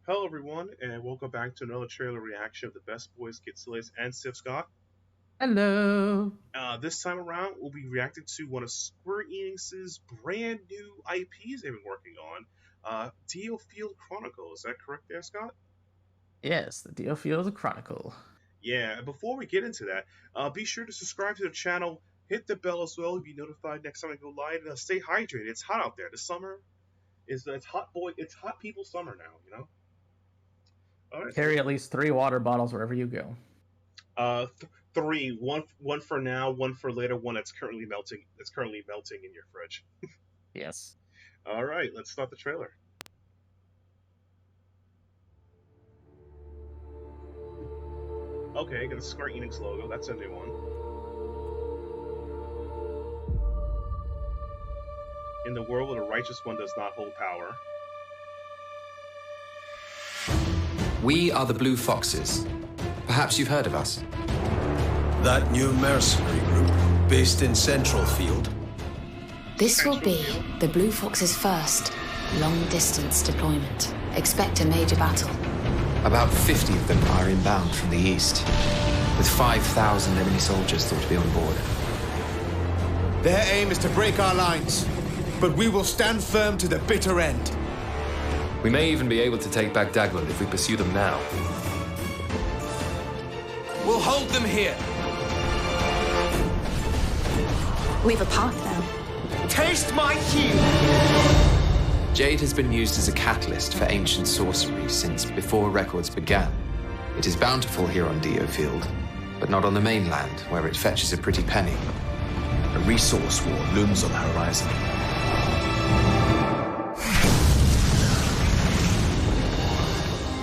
Hello, everyone, and welcome back to another trailer reaction of the best boys, Getselious and Sithscott. Hello. This time around, we'll be reacting to one of Square Enix's brand new IPs they've been working on, DioField Chronicle. Is that correct there, Scott? Yes, the DioField Chronicle. Yeah, and before we get into that, be sure to subscribe to the channel, hit the bell as well to be notified next time I go live, and stay hydrated. It's hot out there. The summer it's hot people summer now, you know? All right, so Carry at least 3 water bottles wherever you go. Three. One for now, one for later, one that's currently melting. That's currently melting in your fridge. Yes. All right, let's start the trailer. Okay, got the Square Enix logo. That's a new one. In the world where the righteous one does not hold power. We are the Blue Foxes. Perhaps you've heard of us. That new mercenary group, based in Central Field. This will be the Blue Fox's first long-distance deployment. Expect a major battle. About 50 of them are inbound from the east, with 5,000 enemy soldiers thought to be on board. Their aim is to break our lines, but we will stand firm to the bitter end. We may even be able to take back Dagwood if we pursue them now. We'll hold them here. We've a path now. Taste my heel! Jade has been used as a catalyst for ancient sorcery since before records began. It is bountiful here on DioField, but not on the mainland, where it fetches a pretty penny. A resource war looms on the horizon.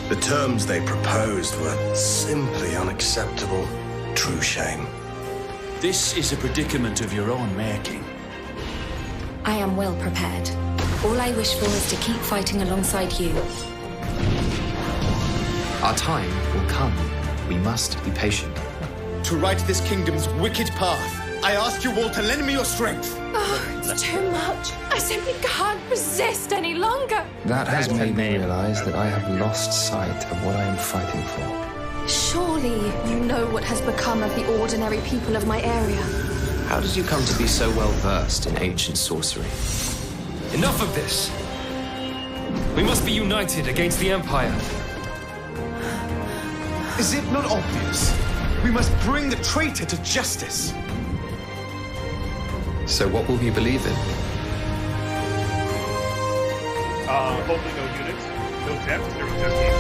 The terms they proposed were simply unacceptable. True shame. This is a predicament of your own making. I am well prepared. All I wish for is to keep fighting alongside you. Our time will come. We must be patient. To right this kingdom's wicked path, I ask you all to lend me your strength. Oh, it's too much. I simply can't resist any longer. That has That's made a me name. realize that I have lost sight of what I am fighting for. Surely you know what has become of the ordinary people of my area. How did you come to be so well versed in ancient sorcery? Enough of this! We must be united against the Empire. Is it not obvious? We must bring the traitor to justice. So what will you believe in? Hopefully no units, no depth, zero testing.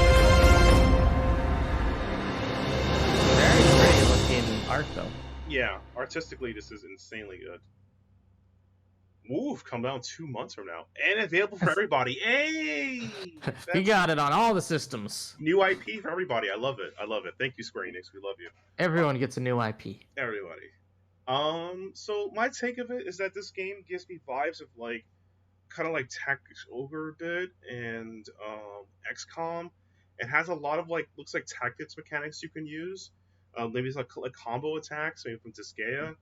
Very pretty looking art, though. Yeah, artistically, this is insanely good. Move, come down 2 months from now, and available for everybody. Hey, We got it on all the systems. new IP for everybody. I love it. I love it. Thank you, Square Enix. We love you, Everyone gets a new IP. everybody. So my take of it is that this game gives me vibes of like, kind of like Tactics Ogre a bit, and XCOM. It has a lot of like, looks like tactics mechanics you can use. Maybe it's like combo attacks, maybe from Disgaea.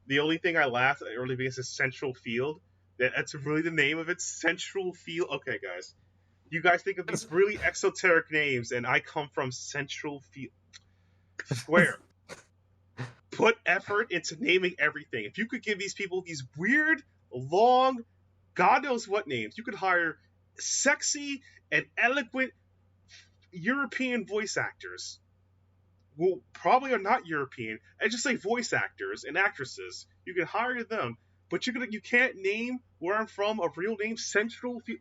The only thing I laughed at early because is Central Field. That's really the name of it, Central Field. Okay, guys, you guys think of these really exoteric names, and I come from Central Field. Square. Put effort into naming everything. If you could give these people these weird, long, God knows what names, you could hire sexy and eloquent European voice actors. Well, probably are not European. I just say voice actors and actresses. You can hire them, but you can't name where I'm from a real name. Central Field.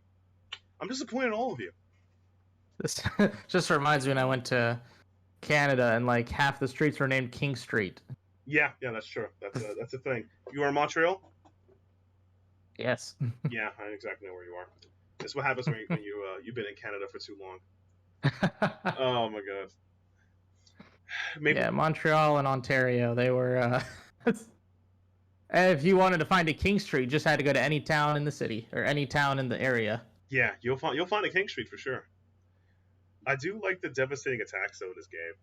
I'm disappointed in all of you. This just reminds me when I went to Canada and like half the streets were named King Street. Yeah, that's true. That's a thing. You are in Montreal? Yes. Yeah, I exactly know where you are. That's what happens when you've been in Canada for too long. Oh my god. Maybe. Yeah, Montreal and Ontario, they were if you wanted to find a King Street, you just had to go to any town in the city or any town in the area. Yeah, you'll find a King Street for sure. I do like the devastating attacks though in this game.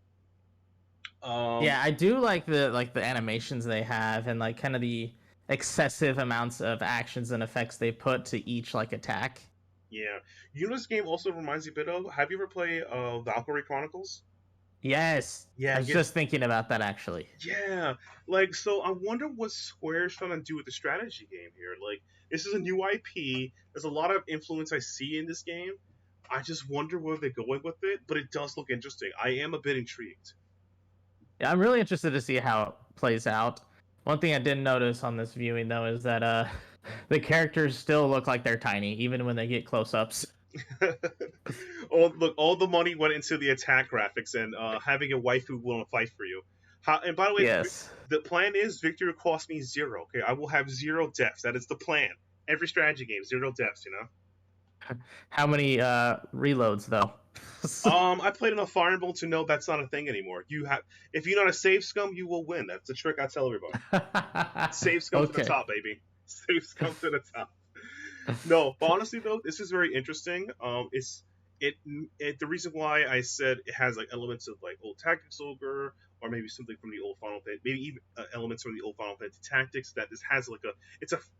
Yeah, I do like the animations they have and like kind of the excessive amounts of actions and effects they put to each like attack. Yeah. You know, this game also reminds me a bit of. Have you ever played Valkyrie Chronicles? Yes, I Yeah, was just thinking about that actually. yeah. Like, so I wonder what Square's trying to do with the strategy game here. Like, this is a new IP. There's a lot of influence I see in this game. I just wonder where they're going with it, but it does look interesting. I am a bit intrigued. Yeah, I'm really interested to see how it plays out. One thing I didn't notice on this viewing though is that the characters still look like they're tiny even when they get close ups. All the money went into the attack graphics and having a wife who will fight for you. And by the way, Yes. the plan is victory will cost me 0. Okay, I will have 0 deaths. That is the plan. Every strategy game, 0 deaths. You know. How many reloads though? I played enough Fire Emblem to know that's not a thing anymore. If you're not a save scum, you will win. That's the trick I tell everybody. Save scum to the top, baby. Save scum to the top. No, but honestly though, this is very interesting. The reason why I said it has like elements of like old Tactics Ogre, or maybe something from the old Final Fantasy, maybe even elements from the old Final Fantasy Tactics. That this has like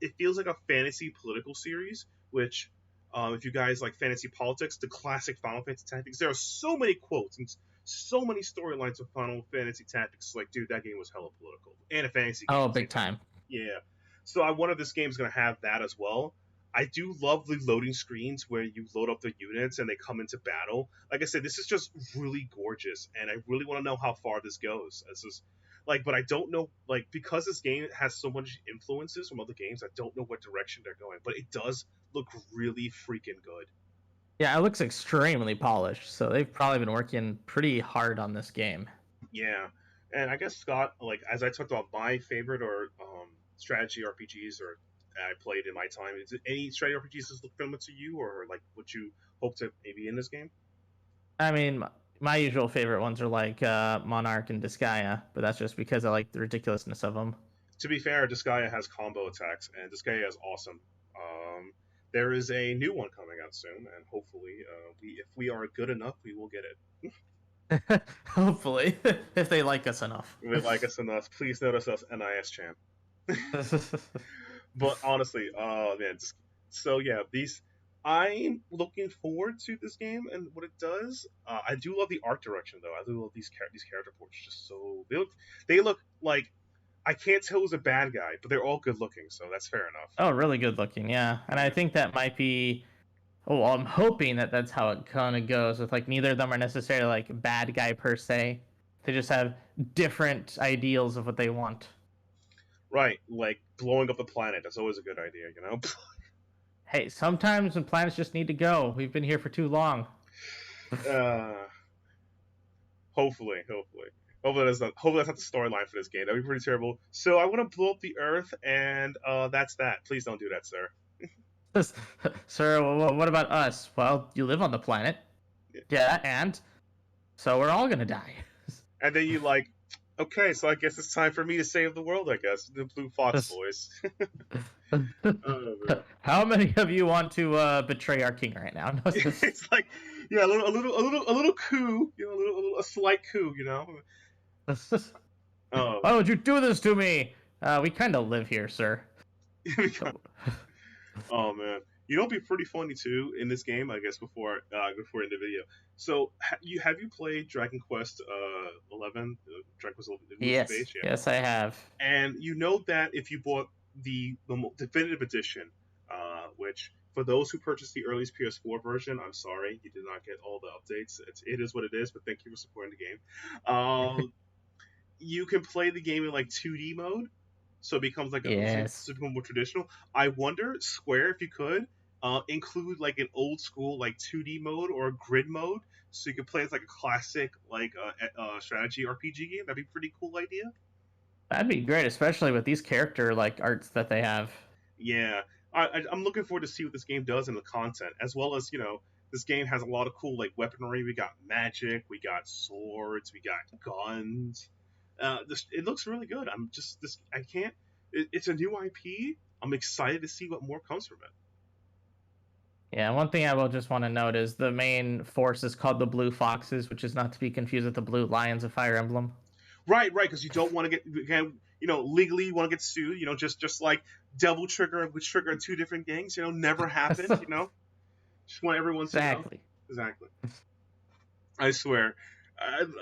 it feels like a fantasy political series, which. If you guys like fantasy politics, the classic Final Fantasy Tactics, there are so many quotes and so many storylines of Final Fantasy Tactics. Like, dude, that game was hella political and a fantasy game. Oh, big time. Yeah. So I wonder if this game's going to have that as well. I do love the loading screens where you load up the units and they come into battle. Like I said, this is just really gorgeous, and I really want to know how far this goes. But I don't know, like, because this game has so much influences from other games, I don't know what direction they're going. But it does look really freaking good. Yeah, it looks extremely polished. So they've probably been working pretty hard on this game. Yeah, and I guess Scott, like as I talked about my favorite or strategy RPGs or I played in my time, is it any strategy RPGs that look similar to you or like what you hope to maybe in this game? I mean, my usual favorite ones are like Monarch and Disgaea, but that's just because I like the ridiculousness of them. To be fair, Disgaea has combo attacks, and Disgaea is awesome. There is a new one coming out soon, and hopefully, if we are good enough, we will get it. Hopefully, if they like us enough. If they like us enough, please notice us NIS champ. But honestly, man. So yeah, I'm looking forward to this game and what it does. I do love the art direction though. I do love these character portraits. Just so they look like I can't tell who's a bad guy, but they're all good looking, so that's fair enough. Oh, really good looking, yeah. And I think that might be. Oh, I'm hoping that that's how it kind of goes. With like neither of them are necessarily like bad guy per se. They just have different ideals of what they want. Right, like blowing up the planet. That's always a good idea, you know. Hey, sometimes when planets just need to go. We've been here for too long. Hopefully. Hopefully that's not the storyline for this game. That'd be pretty terrible. So I want to blow up the Earth, and that's that. Please don't do that, sir. Sir, what about us? Well, you live on the planet. Yeah, and so we're all gonna die. And then you like, okay, so I guess it's time for me to save the world. I guess the Blue Fox boys. How many of you want to betray our king right now? It's like, yeah, a little coup, a slight coup, you know. Why would you do this to me? We kind of live here, sir. Oh man, you know, it'd be pretty funny too in this game. I guess before in the video. So have you played Dragon Quest 11? Dragon Quest 11 Yes, Space? Yeah. yes, I have. And you know that if you bought the definitive edition, which for those who purchased the earliest PS4 version, I'm sorry, you did not get all the updates. It is what it is, but thank you for supporting the game. You can play the game in like 2D mode, so it becomes like so it becomes more traditional. I wonder, Square, if you could include like an old school like 2D mode or a grid mode, so you could play as like a classic like strategy RPG game. That'd be a pretty cool idea. That'd be great, especially with these character like arts that they have. Yeah, I'm looking forward to see what this game does in the content, as well as this game has a lot of cool like weaponry. We got magic, we got swords, we got guns. It looks really good. I can't. It's a new IP. I'm excited to see what more comes from it. Yeah, one thing I will just want to note is the main force is called the Blue Foxes, which is not to be confused with the Blue Lions of Fire Emblem. Right, because you don't want to get, legally you want to get sued, just like Devil Trigger and Witch Trigger are two different gangs, never happened, Just want everyone to know. Exactly. Exactly. I swear.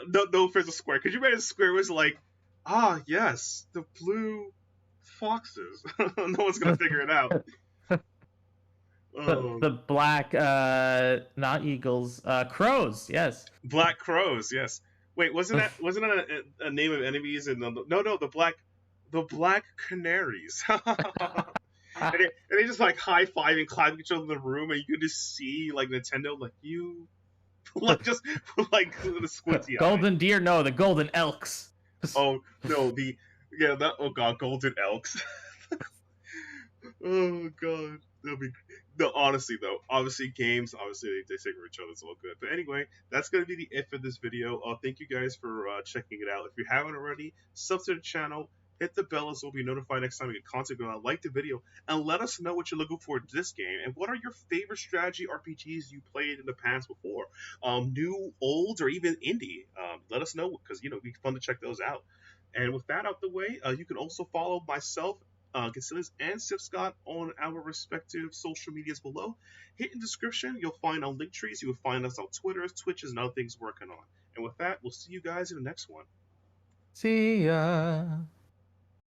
No offense to Square. Could you imagine Square was like, yes, the blue foxes. No one's gonna figure it out. The black, not eagles, crows. Yes. Black crows. Yes. Wait, wasn't that a name of enemies? And no, the black canaries. And they just like high five and clap each other in the room, and you could just see like Nintendo, like you, like just like the squinty eye. Golden deer, no, the golden elks. Oh no, oh god, golden elks. Oh god, that'll be. No, honestly though, obviously games, obviously they take for each other, it's all good. But anyway, that's gonna be the it for this video. Thank you guys for checking it out. If you haven't already, sub to the channel, hit the bell so you'll be notified next time we get content going on. Like the video and let us know what you're looking for in this game and what are your favorite strategy RPGs you played in the past before, new, old, or even indie. Let us know because it'd be fun to check those out. And with that out the way, you can also follow myself, Getselious and Sithscott on our respective social medias below. Hit in the description, you'll find our link trees. You will find us on Twitter, Twitches, and other things working on. And with that, we'll see you guys in the next one. See ya.